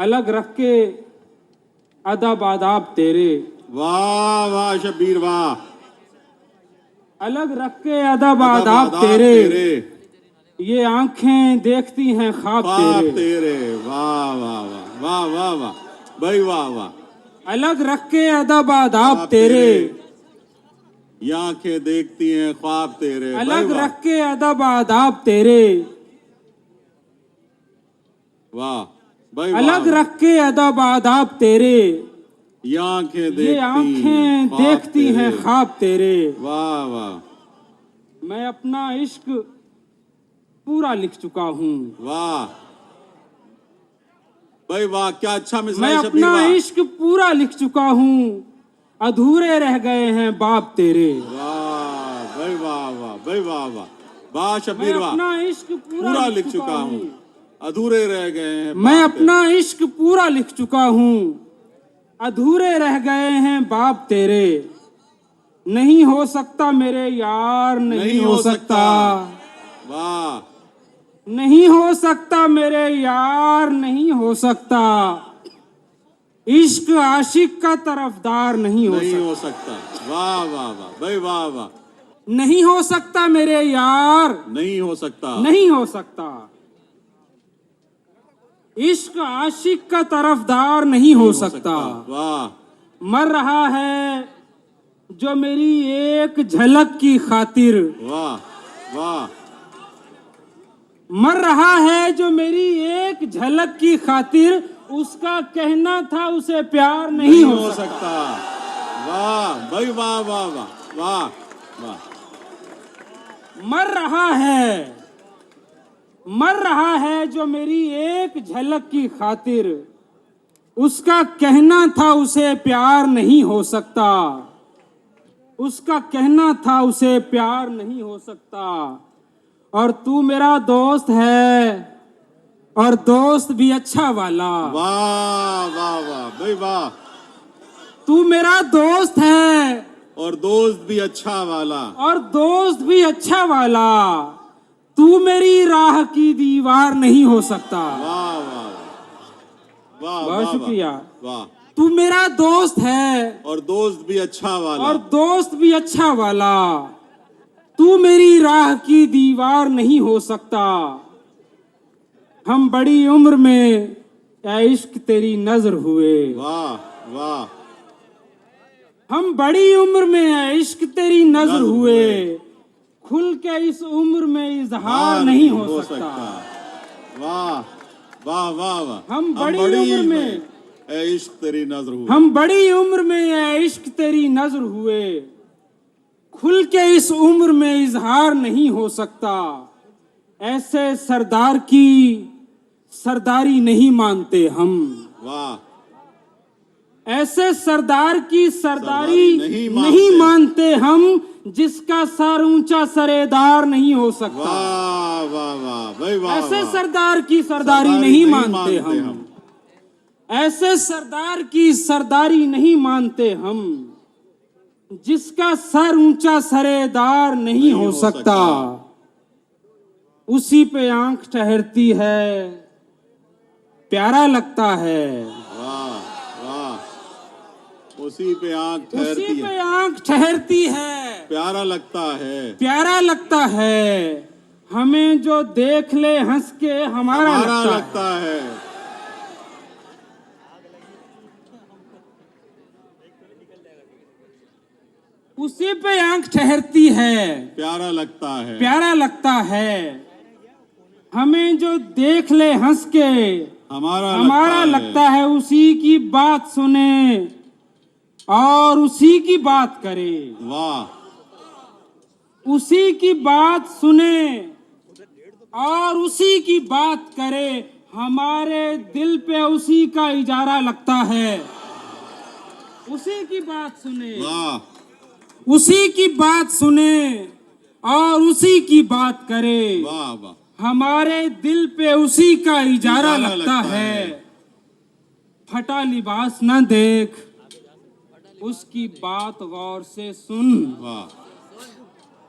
अलग रख के अदब आदाब तेरे। वाह वाह शब्बीर वाह। अलग रख के अदब आदाब तेरे, ये आंखें देखती हैं ख्वाब तेरे। वाह वाह वाह वाह वाह वाह भाई वाह वाह। अलग रख के अदब आदाब तेरे, ये आंखें देखती हैं ख्वाब तेरे। अलग रख के अदब आदाब तेरे, वाह भाई अलग रख के अदब आदाब तेरे, ये आंखें देखती हैं ख्वाब तेरे। वाह वाह। मैं अपना इश्क पूरा लिख चुका हूँ। वाह भाई वाह, क्या अच्छा मिसरा मैं है शब्बीर अपना वाह। इश्क पूरा लिख चुका हूँ, अधूरे रह गए हैं बाप तेरे। वाह भाई वाह वाह भाई वाह वाह वाह शब्बीर वाह। अपना इश्क पूरा लिख चुका हूँ, अधूरे रह गए हैं। मैं अपना इश्क पूरा लिख चुका हूँ, अधूरे रह गए हैं बाप तेरे। नहीं हो सकता मेरे यार, नहीं हो सकता। वाह नहीं हो सकता मेरे यार, नहीं हो सकता। इश्क आशिक का तरफदार नहीं हो सकता। वाह वाह वाह भाई वाह वाह। नहीं हो सकता मेरे यार, नहीं हो सकता। नहीं हो सकता। इश्क आशिक का तरफदार नहीं हो सकता। वाह। मर रहा है जो मेरी एक झलक की खातिर। वाह वाह। मर रहा है जो मेरी एक झलक की खातिर, उसका कहना था उसे प्यार नहीं हो सकता। वाह भाई वाह वाह वाह वाह वाह। मर रहा है जो मेरी एक झलक की खातिर, उसका कहना था उसे प्यार नहीं हो सकता। उसका कहना था उसे प्यार नहीं हो सकता। और तू मेरा दोस्त है, और दोस्त भी अच्छा वाला। वाह वाह वाह भाई वाह। तू मेरा दोस्त है, और दोस्त भी अच्छा वाला। और दोस्त भी अच्छा वाला। तू मेरी राह की दीवार नहीं हो सकता। वाह वाह वाह। बहुत शुक्रिया। वाह। तू मेरा दोस्त है, और दोस्त भी अच्छा वाला। और दोस्त भी अच्छा वाला। तू मेरी राह की दीवार नहीं हो सकता। हम बड़ी उम्र में ऐ इश्क तेरी नजर हुए। वाह वाह। हम बड़ी उम्र में ऐ इश्क तेरी नजर हुए। खुल के इस उम्र में इजहार नहीं हो सकता। वाह वाह वाह वाह। हम बड़ी उम्र में ऐ इश्क तेरी नजर हुए। हम बड़ी उम्र में ऐ इश्क तेरी नजर हुए। खुल के इस उम्र में इजहार नहीं हो सकता। ऐसे सरदार की सरदारी नहीं मानते हम। वाह। ऐसे सरदार की सरदारी नहीं मानते हम, जिसका सर ऊंचा सरेदार नहीं हो सकता। वाह वाह वाह भाई वाह। ऐसे सरदार की सरदारी नहीं मानते हम। ऐसे सरदार की सरदारी नहीं मानते हम, जिसका सर ऊंचा सरेदार नहीं हो सकता। उसी पे आंख ठहरती है, प्यारा लगता है। वाह वाह। उसी पे आंख ठहरती है, प्यारा लगता है। प्यारा लगता है। हमें जो देख ले हंस के हमारा लगता है। उसी पे आंख ठहरती है, प्यारा लगता है। प्यारा लगता है। हमें जो देख ले हंस के हमारा लगता है। उसी की बात सुने और उसी की बात करे। वाह। उसी की बात सुने और उसी की बात करे। हमारे दिल पे उसी का इजारा लगता है। उसी की बात सुने, वाह। उसी की बात सुने और उसी की बात करे। वाह वाह। हमारे दिल पे उसी का इजारा लगता है। फटा लिबास न देख, उसकी बात गौर से सुन। वाह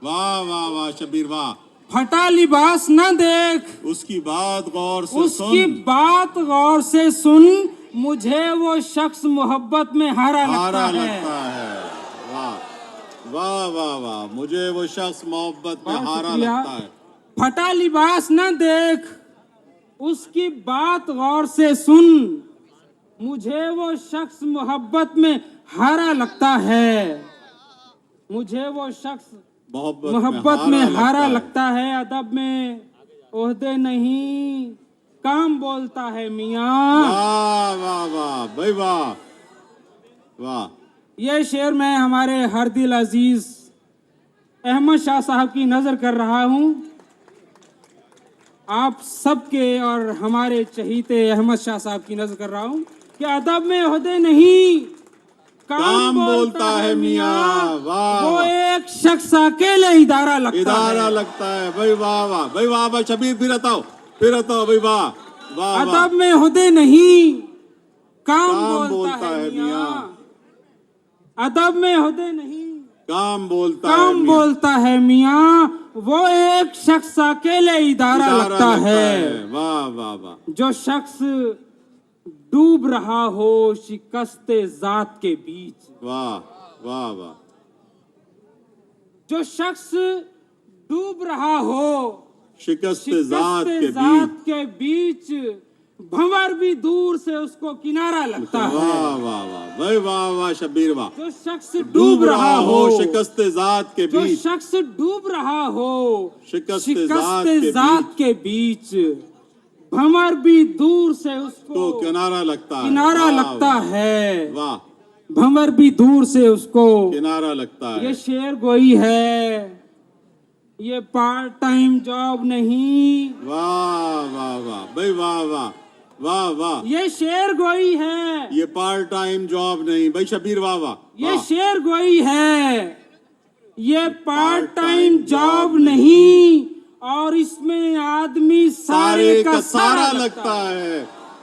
वाह वाह वाह शब्बीर वाह। फटा लिबास न देख, उसकी बात गौर से उसकी सुन, बात गौर से सुन, मुझे वो शख्स मोहब्बत में हारा हारा लगता है। लगता है। वाह वाह वाह वाह, मुझे वो शख्स मोहब्बत में बहुत हारा शुक्रिया। लगता है। फटा लिबास न देख, उसकी बात गौर से सुन, मुझे वो शख्स मोहब्बत में हारा लगता है। मुझे वो शख्स मोहब्बत में हारा लगता है। अदब में ओहदे नहीं, काम बोलता है मियाँ। वाह वाह वाह भाई वाह वाह। ये शेर मैं हमारे हर दिल अजीज अहमद शाह साहब की नजर कर रहा हूँ। आप सबके और हमारे चहीते अहमद शाह साहब की नजर कर रहा हूँ कि अदब में ओहदे नहीं, काम बोलता है मियाँ। वाह वो वाह। एक शख्स अकेले इदारा लगता है। लगता है भाई वाह वाह भाई वाह वाह। शबीर फिर बताओ भाई वाह वाह वाह। अदब में ओहदे नहीं, काम काम बोलता है मियाँ। अदब में ओहदे नहीं, काम बोलता काम बोलता है मियाँ। वो एक शख्स अकेले इदारा लगता है। वाह वाह वाह। जो शख्स डूब रहा हो शिकस्ते जात के बीच, वाह वाह वाह। जो शख्स डूब रहा हो शिकस्त शिकस्ते जात के बीच, भंवर भी दूर से उसको किनारा लगता है। वाह वाह वाह भाई वाह वाह शबीर वाह। जो शख्स डूब रहा हो शिकस्त जात के जो बीच, शख्स डूब रहा हो शिकस्त जात के बीच, भंवर भी दूर से उसको तो किनारा लगता है। किनारा वाह, लगता वाह, है। वाह। भंवर भी दूर से उसको किनारा लगता है। ये शेर गोई है, ये पार्ट टाइम जॉब नहीं। वाह वाह वाह भाई वाह वाह वाह वाह। ये शेर गोई है, ये पार्ट टाइम जॉब नहीं भाई शबीर वाह वाह। ये शेर गोई है, ये पार्ट टाइम जॉब नहीं, और इसमें आदमी सारे का सारा लगता है।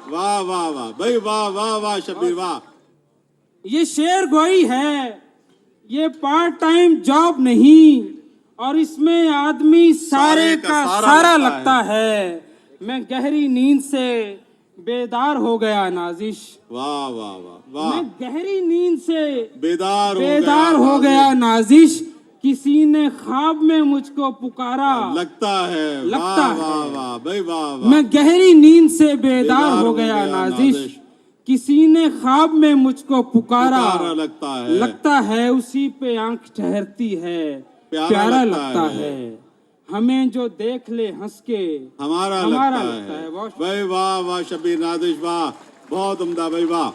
वाह वाह वाह भाई वाह वाह वाह शबीर वाह। ये शेर गोई है, ये पार्ट टाइम जॉब नहीं, और इसमें आदमी सारे का सारा लगता है। मैं गहरी नींद से बेदार हो गया नाजिश। वाह वाह वाह वाह। मैं गहरी नींद से बेदार हो गया नाजिश। किसी ने ख्वाब में मुझको पुकारा लगता है। लगता वाह वाह है। वाह भाई वाह वाह। मैं गहरी नींद से बेदार हो गया नाजिश। किसी ने ख्वाब में मुझको पुकारा लगता है उसी पे आंख ठहरती है। प्यारा लगता है हमें जो देख ले हंस के हमारा लगता है। भाई वाह वाह शबीर नादिश वाह, बहुत उम्दा भाई वाह।